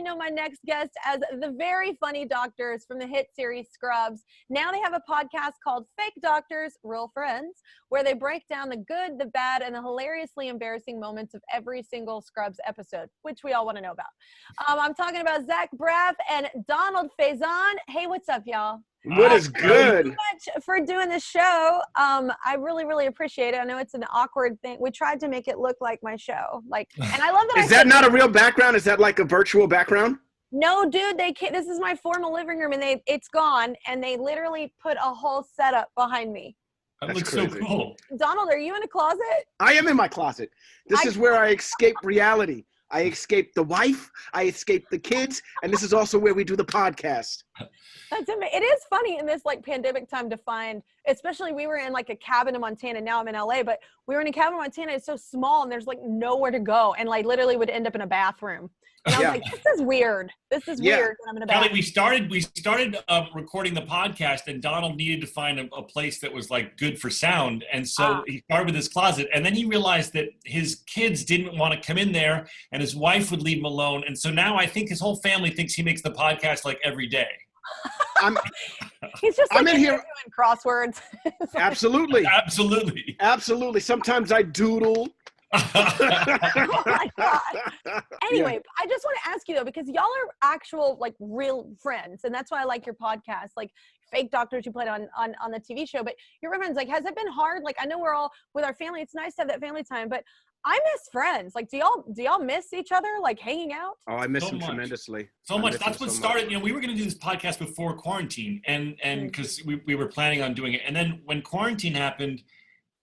know my next guest as the very funny doctors from the hit series Scrubs. Now they have a podcast called Fake Doctors, Real Friends, where they break down the good, the bad, and the hilariously embarrassing moments of every single Scrubs episode, which we all want to know about. I'm talking about Zach Braff and Donald Faison. Hey, what's up, y'all? What is good? Thank you so much for doing the show. I really appreciate it. I know it's an awkward thing. We tried to make it look like my show. And I love that. Is that not a real background? Is that like a virtual background? No, dude, they can't. This is my formal living room, and it's gone, and they literally put a whole setup behind me. That looks so cool. Donald, are you in a closet? I am in my closet. This is where I escape reality. I escape the wife, I escape the kids, and this is also where we do the podcast. That's amazing. It is funny in this pandemic time to find, especially we were in a cabin in Montana. Now I'm in LA, but we were in a cabin in Montana. It's so small and there's nowhere to go, and literally would end up in a bathroom. And I was like, this is weird. This is weird when I'm in a bathroom. Kelly, we started recording the podcast, and Donald needed to find a place that was good for sound, and so he started with his closet, and then he realized that his kids didn't want to come in there, and his wife would leave him alone, and so now I think his whole family thinks he makes the podcast every day. He's just I'm in here doing crosswords. Absolutely. Sometimes I doodle. Oh my God. Anyway, I just want to ask you though, because y'all are actual real friends, and that's why I like your podcast. Fake Doctors you played on the TV show, but your friends, has it been hard? I know we're all with our family, it's nice to have that family time, but I miss friends. Do y'all miss each other, hanging out? Oh, I miss them tremendously. So much. That's what started. We were going to do this podcast before quarantine, and because we were planning on doing it, and then when quarantine happened,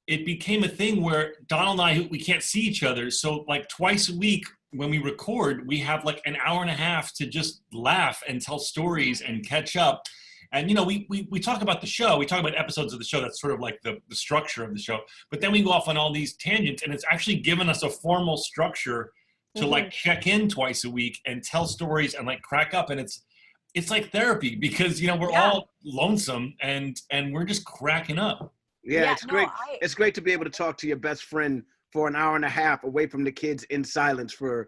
it became a thing where Donald and I, we can't see each other. So twice a week when we record, we have an hour and a half to just laugh and tell stories and catch up. And, we talk about the show. We talk about episodes of the show. That's sort of the structure of the show. But then we go off on all these tangents, and it's actually given us a formal structure to check in twice a week and tell stories and crack up. And it's like therapy because, we're all lonesome and we're just cracking up. Yeah, it's great. It's great to be able to talk to your best friend for an hour and a half away from the kids in silence for,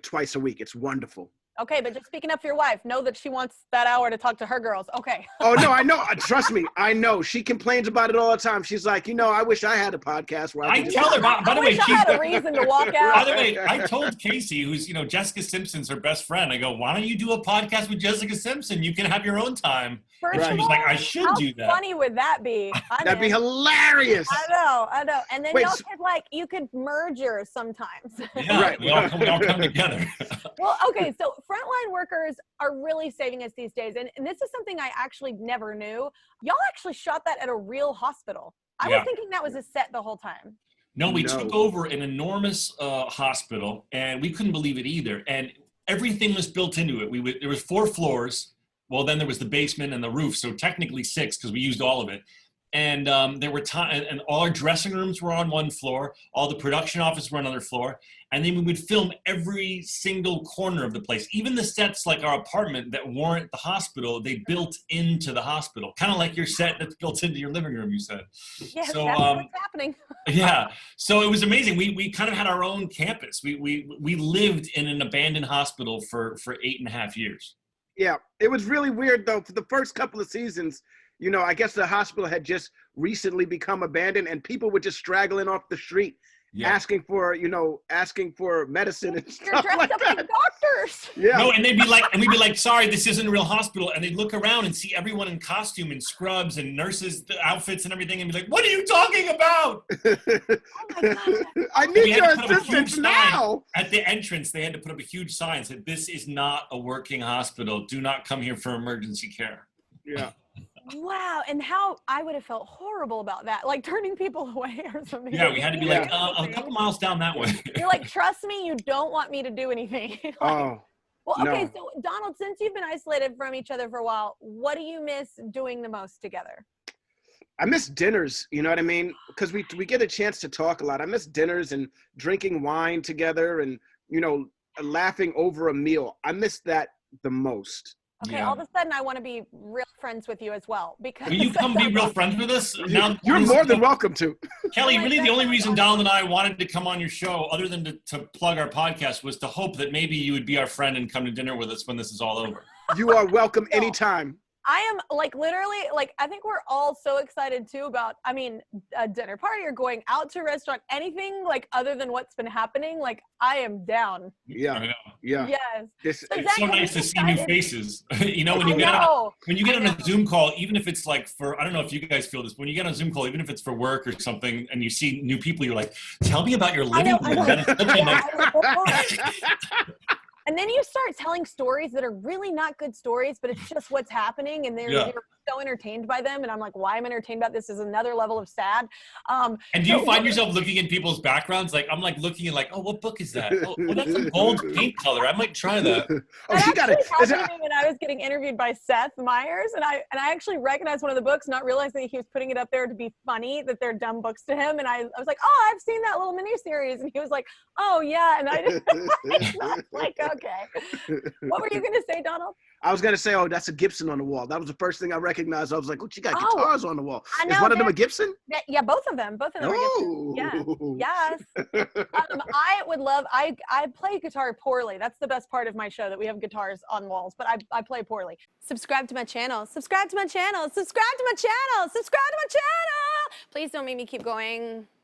twice a week. It's wonderful. Okay, but just speaking up for your wife, know that she wants that hour to talk to her girls. Okay. Oh, no, I know. Trust me. I know. She complains about it all the time. She's like, I wish I had a podcast where I tell her, by the way, I had a reason to walk out. By the way, I told Casey, who's, Jessica Simpson's her best friend, I go, why don't you do a podcast with Jessica Simpson? You can have your own time. First and she was like, I should do that. How funny would that be? That'd be hilarious. I know. And then y'all could you could merge yours sometimes. Yeah, right. we all come together. Well, okay, so frontline workers are really saving us these days. And this is something I actually never knew. Y'all actually shot that at a real hospital. I was thinking that was a set the whole time. No, we took over an enormous hospital, and we couldn't believe it either. And everything was built into it. There was 4 floors. Well, then there was the basement and the roof, so technically 6 because we used all of it. And there were and all our dressing rooms were on one floor, all the production office were on another floor, and then we would film every single corner of the place. Even the sets like our apartment that weren't the hospital, they built into the hospital, kind of like your set that's built into your living room, you said. Yes, so, that's what's happening. Yeah, so it was amazing. We kind of had our own campus. We lived in an abandoned hospital for 8.5 years. Yeah, it was really weird, though. For the first couple of seasons, I guess the hospital had just recently become abandoned, and people were just straggling off the street, asking for medicine and stuff You're dressed up like doctors. Yeah. No, and we'd be like, sorry, this isn't a real hospital. And they'd look around and see everyone in costume and scrubs and nurses' outfits and everything, and be like, what are you talking about? Oh my God. I need your assistance now. At the entrance, they had to put up a huge sign that said, this is not a working hospital. Do not come here for emergency care. Yeah. Wow, and how I would have felt horrible about that, turning people away or something. Yeah, we had to be a couple miles down that way. You're like, trust me, you don't want me to do anything. Well, okay, no. So Donald, since you've been isolated from each other for a while, what do you miss doing the most together? I miss dinners, you know what I mean? Because we get a chance to talk a lot. I miss dinners and drinking wine together and, laughing over a meal. I miss that the most. Okay, Yeah. all of a sudden I want to be real friends with you as well because Will you come be real friends with us? You're more than welcome to. Kelly, Oh my really the God. only reason Donald and I wanted to come on your show, other than to plug our podcast, was to hope that maybe you would be our friend and come to dinner with us when this is all over. You are welcome anytime. I am like literally like I think we're all so excited too about a dinner party or going out to a restaurant, anything like other than what's been happening. Like I am down. Yeah. Yeah. Yes. It's so nice to see new faces. You know, when you get on a Zoom call, even if it's like I don't know if you guys feel this, but when you get on a Zoom call, even if it's for work or something, and you see new people, you're like, tell me about your living room. And then you start telling stories that are really not good stories, but it's just what's happening, and you're so entertained by them. And I'm like, why I'm entertained about this is another level of sad. And do you find yourself looking in people's backgrounds? Like I'm like looking at like, oh, what book is that? Oh, that's a gold paint color. I might try that. She got it. Happened to me when I was getting interviewed by Seth Meyers, and I actually recognized one of the books, not realizing that he was putting it up there to be funny, that they're dumb books to him. And I was like, oh, I've seen that little miniseries, and he was like, oh yeah, and I was like, okay. What were you gonna say, Donald? I was gonna say, oh, that's a Gibson on the wall. That was the first thing I recognized. I was like, oh, she got guitars on the wall. I know, is one of them a Gibson? Yeah, both of them. Both of them are Gibson. Yeah. Yes. I would love. I play guitar poorly. That's the best part of my show, that we have guitars on walls, but I play poorly. Subscribe to my channel. Subscribe to my channel. Subscribe to my channel. Subscribe to my channel. Please don't make me keep going.